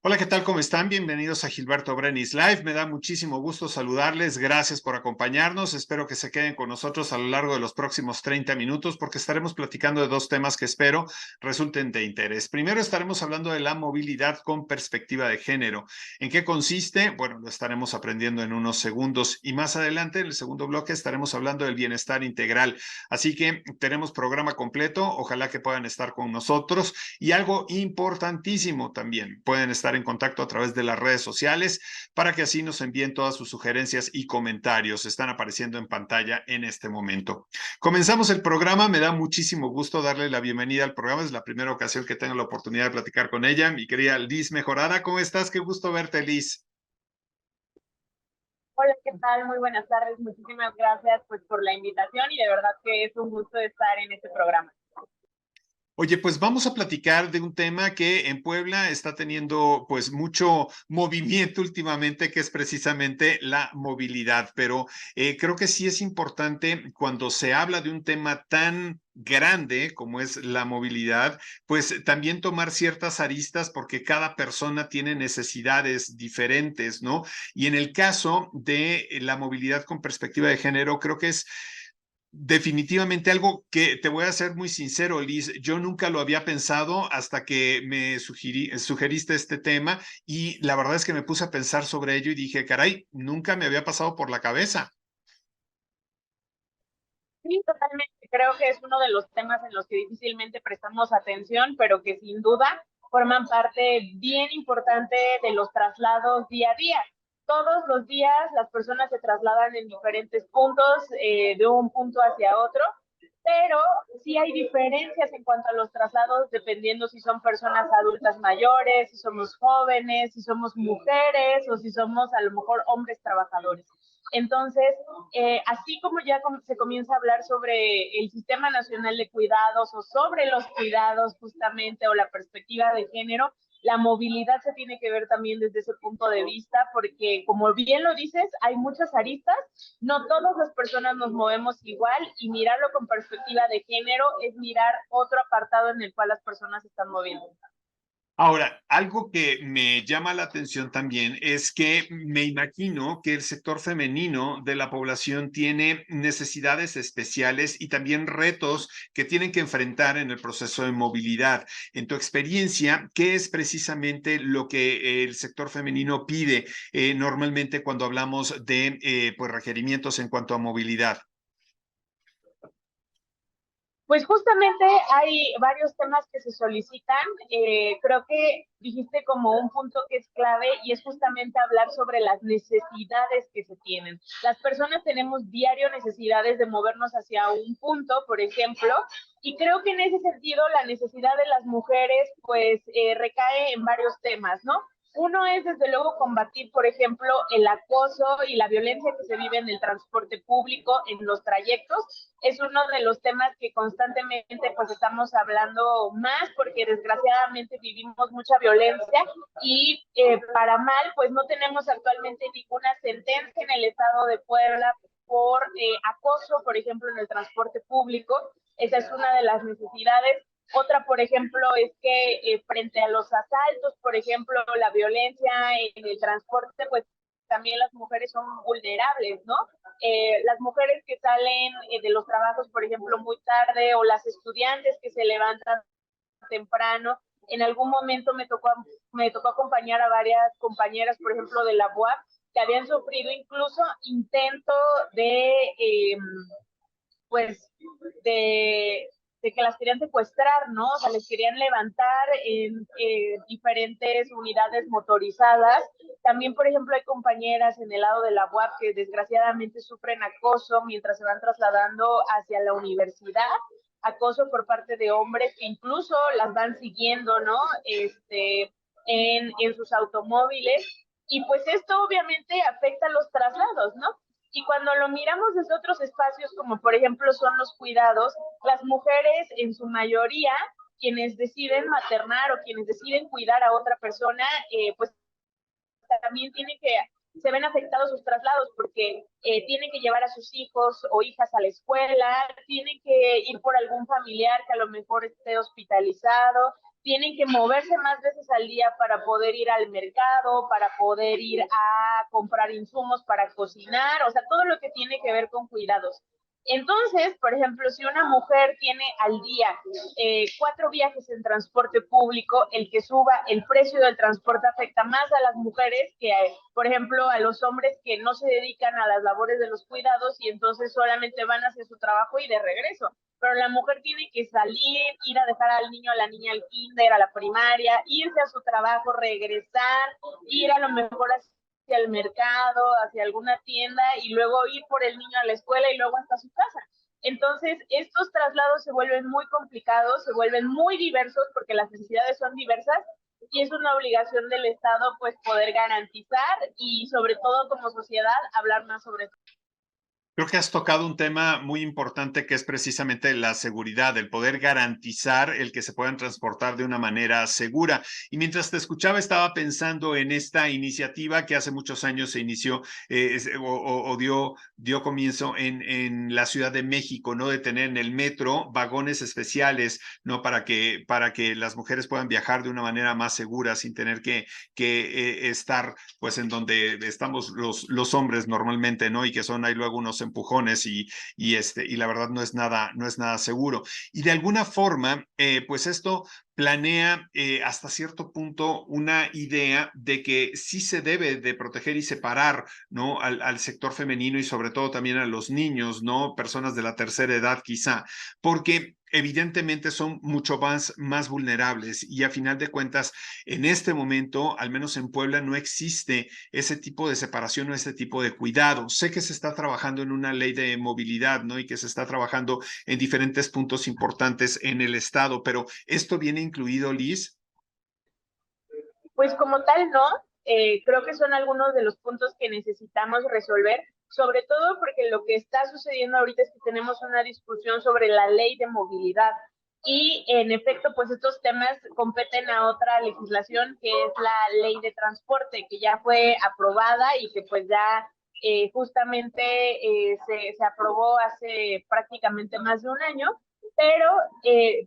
Hola, ¿qué tal? ¿Cómo están? Bienvenidos a Gilberto Brenis Live. Me da muchísimo gusto saludarles. Gracias por acompañarnos. Espero que se queden con nosotros a lo largo de los próximos 30 minutos porque estaremos platicando de dos temas que espero resulten de interés. Primero estaremos hablando de la movilidad con perspectiva de género. ¿En qué consiste? Bueno, lo estaremos aprendiendo en unos segundos y más adelante, en el segundo bloque, estaremos hablando del bienestar integral. Así que tenemos programa completo. Ojalá que puedan estar con nosotros. Y algo importantísimo también, pueden estar en contacto a través de las redes sociales para que así nos envíen todas sus sugerencias y comentarios. Están apareciendo en pantalla en este momento. Comenzamos el programa. Me da muchísimo gusto darle la bienvenida al programa. Es la primera ocasión que tengo la oportunidad de platicar con ella. Mi querida Liz Mejorada, ¿cómo estás? Qué gusto verte, Liz. Hola, ¿qué tal? Muy buenas tardes. Muchísimas gracias pues por la invitación y de verdad que es un gusto estar en este programa. Oye, pues vamos a platicar de un tema que en Puebla está teniendo pues mucho movimiento últimamente, que es precisamente la movilidad, pero creo que sí es importante cuando se habla de un tema tan grande como es la movilidad, pues también tomar ciertas aristas porque cada persona tiene necesidades diferentes, ¿no? Y en el caso de la movilidad con perspectiva de género, creo que es definitivamente algo que te voy a ser muy sincero, Liz, yo nunca lo había pensado hasta que me sugeriste este tema y la verdad es que me puse a pensar sobre ello y dije, caray, nunca me había pasado por la cabeza. Sí, totalmente. Creo que es uno de los temas en los que difícilmente prestamos atención, pero que sin duda forman parte bien importante de los traslados día a día. Todos los días las personas se trasladan en diferentes puntos, de un punto hacia otro, pero sí hay diferencias en cuanto a los traslados dependiendo si son personas adultas mayores, si somos jóvenes, si somos mujeres o si somos a lo mejor hombres trabajadores. Entonces, así como ya se comienza a hablar sobre el Sistema Nacional de Cuidados o sobre los cuidados justamente o la perspectiva de género, la movilidad se tiene que ver también desde ese punto de vista, porque como bien lo dices, hay muchas aristas, no todas las personas nos movemos igual y mirarlo con perspectiva de género es mirar otro apartado en el cual las personas se están moviendo. Ahora, algo que me llama la atención también es que me imagino que el sector femenino de la población tiene necesidades especiales y también retos que tienen que enfrentar en el proceso de movilidad. En tu experiencia, ¿qué es precisamente lo que el sector femenino pide normalmente cuando hablamos de pues requerimientos en cuanto a movilidad? Pues justamente hay varios temas que se solicitan. Creo que dijiste como un punto que es clave y es justamente hablar sobre las necesidades que se tienen. Las personas tenemos diario necesidades de movernos hacia un punto, por ejemplo, y creo que en ese sentido la necesidad de las mujeres pues recae en varios temas, ¿no? Uno es, desde luego, combatir, por ejemplo, el acoso y la violencia que se vive en el transporte público, en los trayectos. Es uno de los temas que constantemente pues estamos hablando más porque desgraciadamente vivimos mucha violencia y para mal pues no tenemos actualmente ninguna sentencia en el estado de Puebla por acoso, por ejemplo, en el transporte público. Esa es una de las necesidades. Otra, por ejemplo, es que frente a los asaltos, por ejemplo, la violencia en el transporte, pues también las mujeres son vulnerables, ¿no? Las mujeres que salen de los trabajos, por ejemplo, muy tarde, o las estudiantes que se levantan temprano. En algún momento me tocó acompañar a varias compañeras, por ejemplo, de la UAP, que habían sufrido incluso intento pues, de, de que las querían secuestrar, ¿no? O sea, les querían levantar en diferentes unidades motorizadas. También, por ejemplo, hay compañeras en el lado de la UAP que desgraciadamente sufren acoso mientras se van trasladando hacia la universidad, acoso por parte de hombres que incluso las van siguiendo, ¿no? En sus automóviles. Y pues esto obviamente afecta a los traslados, ¿no? Y cuando lo miramos desde otros espacios, como por ejemplo son los cuidados, las mujeres en su mayoría, quienes deciden maternar o quienes deciden cuidar a otra persona, pues también tienen que, se ven afectados sus traslados porque tienen que llevar a sus hijos o hijas a la escuela, tienen que ir por algún familiar que a lo mejor esté hospitalizado, tienen que moverse más veces al día para poder ir al mercado, para poder ir a comprar insumos para cocinar, o sea, todo lo que tiene que ver con cuidados. Entonces, por ejemplo, si una mujer tiene al día 4 viajes en transporte público, el que suba el precio del transporte afecta más a las mujeres que, por ejemplo, a los hombres que no se dedican a las labores de los cuidados y entonces solamente van a hacer su trabajo y de regreso. Pero la mujer tiene que salir, ir a dejar al niño, a la niña al kinder, a la primaria, irse a su trabajo, regresar, ir a lo mejor a hacia el mercado, hacia alguna tienda y luego ir por el niño a la escuela y luego hasta su casa. Entonces, estos traslados se vuelven muy complicados, se vuelven muy diversos porque las necesidades son diversas y es una obligación del Estado pues poder garantizar y sobre todo como sociedad hablar más sobre esto. Creo que has tocado un tema muy importante que es precisamente la seguridad, el poder garantizar el que se puedan transportar de una manera segura. Y mientras te escuchaba, estaba pensando en esta iniciativa que hace muchos años se inició o dio comienzo en la Ciudad de México, ¿no? De tener en el metro vagones especiales, ¿no? Para que las mujeres puedan viajar de una manera más segura sin tener que estar, pues, en donde estamos los hombres normalmente, ¿no? Y que son ahí luego unos empujones y la verdad no es nada seguro. Y de alguna forma, pues esto planea hasta cierto punto una idea de que sí se debe de proteger y separar, ¿no? Al sector femenino y sobre todo también a los niños, ¿no? Personas de la tercera edad quizá, porque evidentemente son mucho más vulnerables y a final de cuentas, en este momento, al menos en Puebla, no existe ese tipo de separación o ese tipo de cuidado. Sé que se está trabajando en una ley de movilidad, ¿no? Y que se está trabajando en diferentes puntos importantes en el estado, pero ¿esto viene incluido, Liz? Pues como tal, no. Creo que son algunos de los puntos que necesitamos resolver, sobre todo porque lo que está sucediendo ahorita es que tenemos una discusión sobre la ley de movilidad y en efecto, pues estos temas competen a otra legislación que es la ley de transporte, que ya fue aprobada y que pues ya justamente se aprobó hace prácticamente más de un año, pero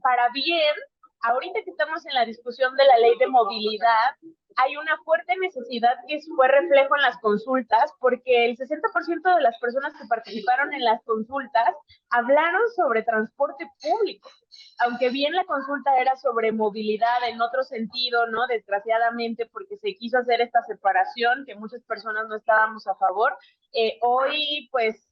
para bien, ahorita que estamos en la discusión de la ley de movilidad, hay una fuerte necesidad que fue reflejo en las consultas, porque el 60% de las personas que participaron en las consultas hablaron sobre transporte público. Aunque bien la consulta era sobre movilidad en otro sentido, ¿no? Desgraciadamente, porque se quiso hacer esta separación, que muchas personas no estábamos a favor, hoy pues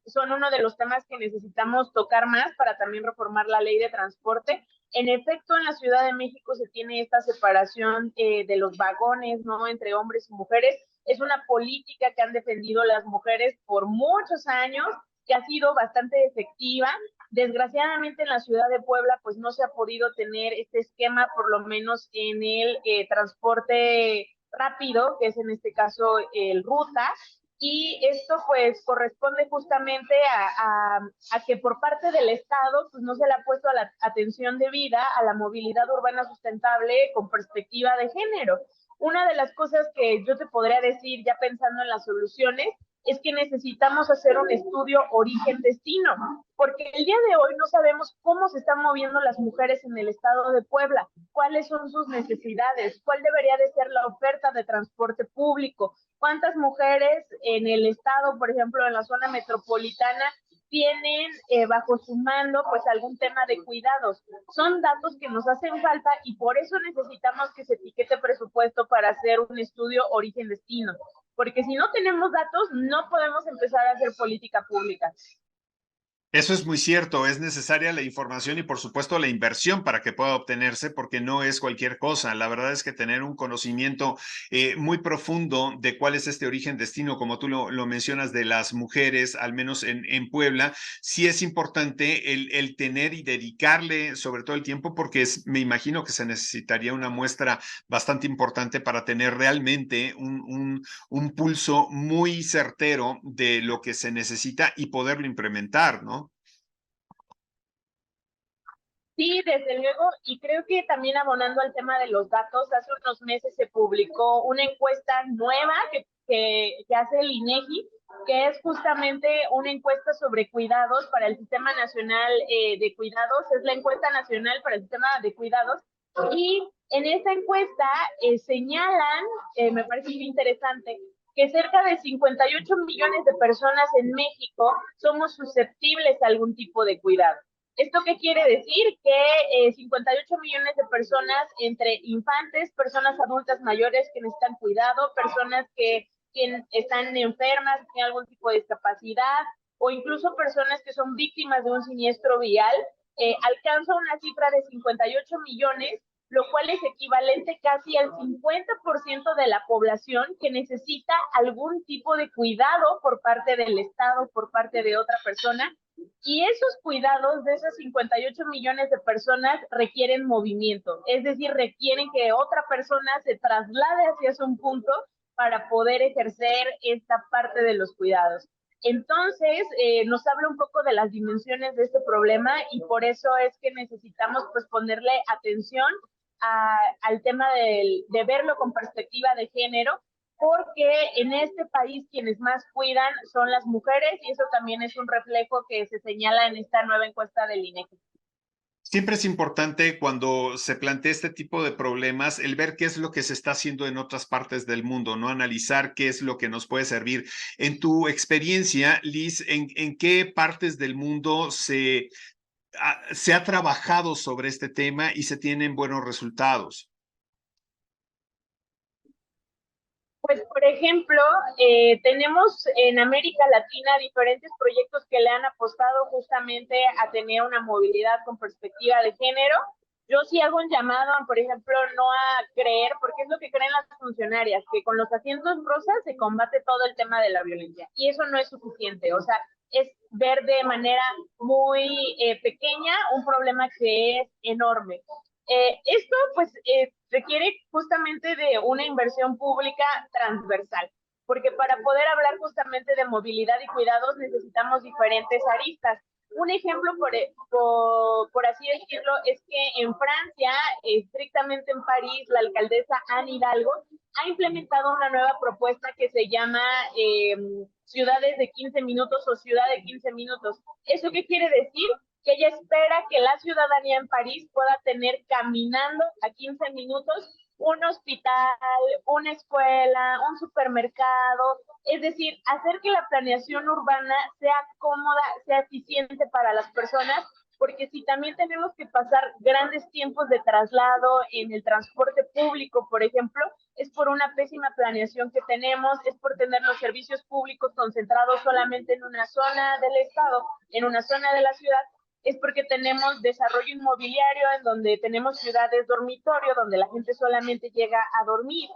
son uno de los temas que necesitamos tocar más para también reformar la ley de transporte. En efecto, en la Ciudad de México se tiene esta separación de los vagones, ¿no? Entre hombres y mujeres. Es una política que han defendido las mujeres por muchos años, que ha sido bastante efectiva. Desgraciadamente en la ciudad de Puebla, pues no se ha podido tener este esquema, por lo menos en el transporte rápido, que es en este caso el ruta, y esto pues corresponde justamente a que por parte del Estado pues no se le ha puesto a la atención debida a la movilidad urbana sustentable con perspectiva de género. Una de las cosas que yo te podría decir ya pensando en las soluciones es que necesitamos hacer un estudio origen-destino, porque el día de hoy no sabemos cómo se están moviendo las mujeres en el estado de Puebla, cuáles son sus necesidades, cuál debería de ser la oferta de transporte público, cuántas mujeres en el estado, por ejemplo, en la zona metropolitana, tienen bajo su mando pues algún tema de cuidados. Son datos que nos hacen falta y por eso necesitamos que se etiquete presupuesto para hacer un estudio origen-destino, porque si no tenemos datos no podemos empezar a hacer política pública. Eso es muy cierto, es necesaria la información y por supuesto la inversión para que pueda obtenerse porque no es cualquier cosa. La verdad es que tener un conocimiento muy profundo de cuál es este origen destino, como tú lo mencionas, de las mujeres, al menos en Puebla, sí es importante el tener y dedicarle sobre todo el tiempo porque me imagino que se necesitaría una muestra bastante importante para tener realmente un pulso muy certero de lo que se necesita y poderlo implementar, ¿no? Sí, desde luego, y creo que también abonando al tema de los datos, hace unos meses se publicó una encuesta nueva que hace el INEGI, que es justamente una encuesta sobre cuidados para el Sistema Nacional de Cuidados, es la encuesta nacional para el Sistema de Cuidados, Y en esta encuesta señalan, me parece muy interesante, que cerca de 58 millones de personas en México somos susceptibles a algún tipo de cuidado. ¿Esto qué quiere decir? Que 58 millones de personas entre infantes, personas adultas mayores que necesitan cuidado, personas que están enfermas, que tienen algún tipo de discapacidad, o incluso personas que son víctimas de un siniestro vial, alcanza una cifra de 58 millones, lo cual es equivalente casi al 50% de la población que necesita algún tipo de cuidado por parte del Estado, por parte de otra persona. Y esos cuidados de esas 58 millones de personas requieren movimiento, es decir, requieren que otra persona se traslade hacia un punto para poder ejercer esta parte de los cuidados. Entonces, nos habla un poco de las dimensiones de este problema y por eso es que necesitamos pues ponerle atención al tema de verlo con perspectiva de género, porque en este país quienes más cuidan son las mujeres y eso también es un reflejo que se señala en esta nueva encuesta del INEGI. Siempre es importante cuando se plantea este tipo de problemas el ver qué es lo que se está haciendo en otras partes del mundo, ¿no? Analizar qué es lo que nos puede servir. En tu experiencia, Liz, ¿en qué partes del mundo se ha trabajado sobre este tema y se tienen buenos resultados? Pues, por ejemplo, tenemos en América Latina diferentes proyectos que le han apostado justamente a tener una movilidad con perspectiva de género. Yo sí hago un llamado, por ejemplo, no a creer, porque es lo que creen las funcionarias, que con los asientos rosas se combate todo el tema de la violencia. Y eso no es suficiente. O sea, es ver de manera muy pequeña un problema que es enorme. Esto pues requiere justamente de una inversión pública transversal, porque para poder hablar justamente de movilidad y cuidados necesitamos diferentes aristas. Un ejemplo, por así decirlo, es que en Francia, estrictamente en París, la alcaldesa Anne Hidalgo ha implementado una nueva propuesta que se llama ciudades de 15 minutos o ciudad de 15 minutos. ¿Eso qué quiere decir? Que ella espera que la ciudadanía en París pueda tener caminando a 15 minutos un hospital, una escuela, un supermercado, es decir, hacer que la planeación urbana sea cómoda, sea eficiente para las personas, porque si también tenemos que pasar grandes tiempos de traslado en el transporte público, por ejemplo, es por una pésima planeación que tenemos, es por tener los servicios públicos concentrados solamente en una zona del estado, en una zona de la ciudad, es porque tenemos desarrollo inmobiliario en donde tenemos ciudades dormitorio, donde la gente solamente llega a dormir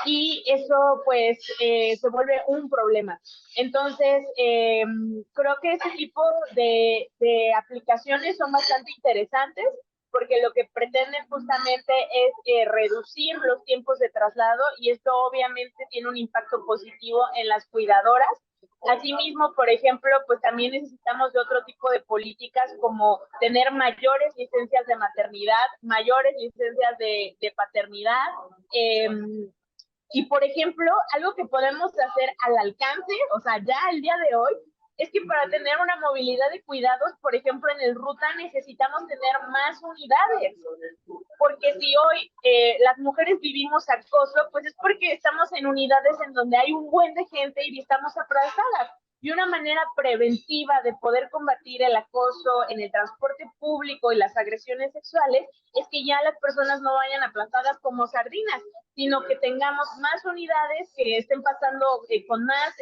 y eso pues se vuelve un problema. Entonces, creo que este tipo de aplicaciones son bastante interesantes porque lo que pretenden justamente es reducir los tiempos de traslado y esto obviamente tiene un impacto positivo en las cuidadoras. Asimismo, por ejemplo, pues también necesitamos de otro tipo de políticas como tener mayores licencias de maternidad, mayores licencias de paternidad. Y, por ejemplo, algo que podemos hacer al alcance, o sea, ya el día de hoy, es que para tener una movilidad de cuidados, por ejemplo, en el ruta necesitamos tener más unidades, porque si hoy las mujeres vivimos acoso, pues es porque estamos en unidades en donde hay un buen de gente y estamos abrazadas. Y una manera preventiva de poder combatir el acoso en el transporte público y las agresiones sexuales es que ya las personas no vayan aplastadas como sardinas, sino que tengamos más unidades que estén pasando con más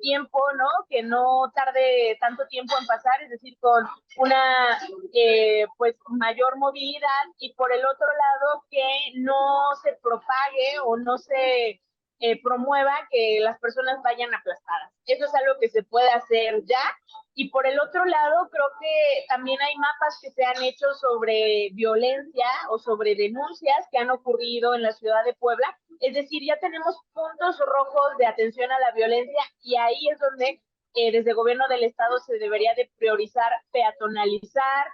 tiempo, ¿no? Que no tarde tanto tiempo en pasar, es decir, con una pues mayor movilidad y por el otro lado que no se propague o no se promueva que las personas vayan aplastadas. Eso es algo que se puede hacer ya. Y por el otro lado, creo que también hay mapas que se han hecho sobre violencia o sobre denuncias que han ocurrido en la ciudad de Puebla. Es decir, ya tenemos puntos rojos de atención a la violencia y ahí es donde desde el gobierno del estado se debería de priorizar, peatonalizar,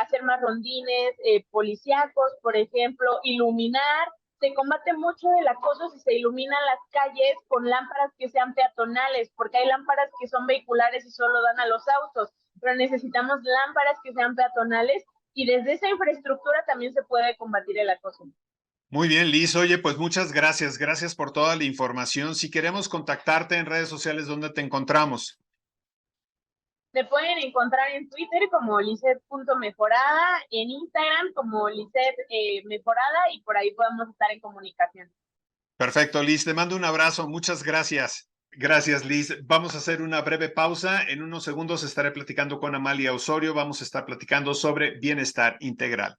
hacer más rondines policíacos, por ejemplo, iluminar. Se combate mucho el acoso si se iluminan las calles con lámparas que sean peatonales, porque hay lámparas que son vehiculares y solo dan a los autos, pero necesitamos lámparas que sean peatonales y desde esa infraestructura también se puede combatir el acoso. Muy bien, Liz. Oye, pues muchas gracias. Gracias por toda la información. Si queremos contactarte en redes sociales, ¿dónde te encontramos? Me pueden encontrar en Twitter como Lisset.mejorada, en Instagram como Lisset Mejorada, y por ahí podemos estar en comunicación. Perfecto, Liz. Te mando un abrazo. Muchas gracias. Gracias, Liz. Vamos a hacer una breve pausa. En unos segundos estaré platicando con Amalia Osorio. Vamos a estar platicando sobre bienestar integral.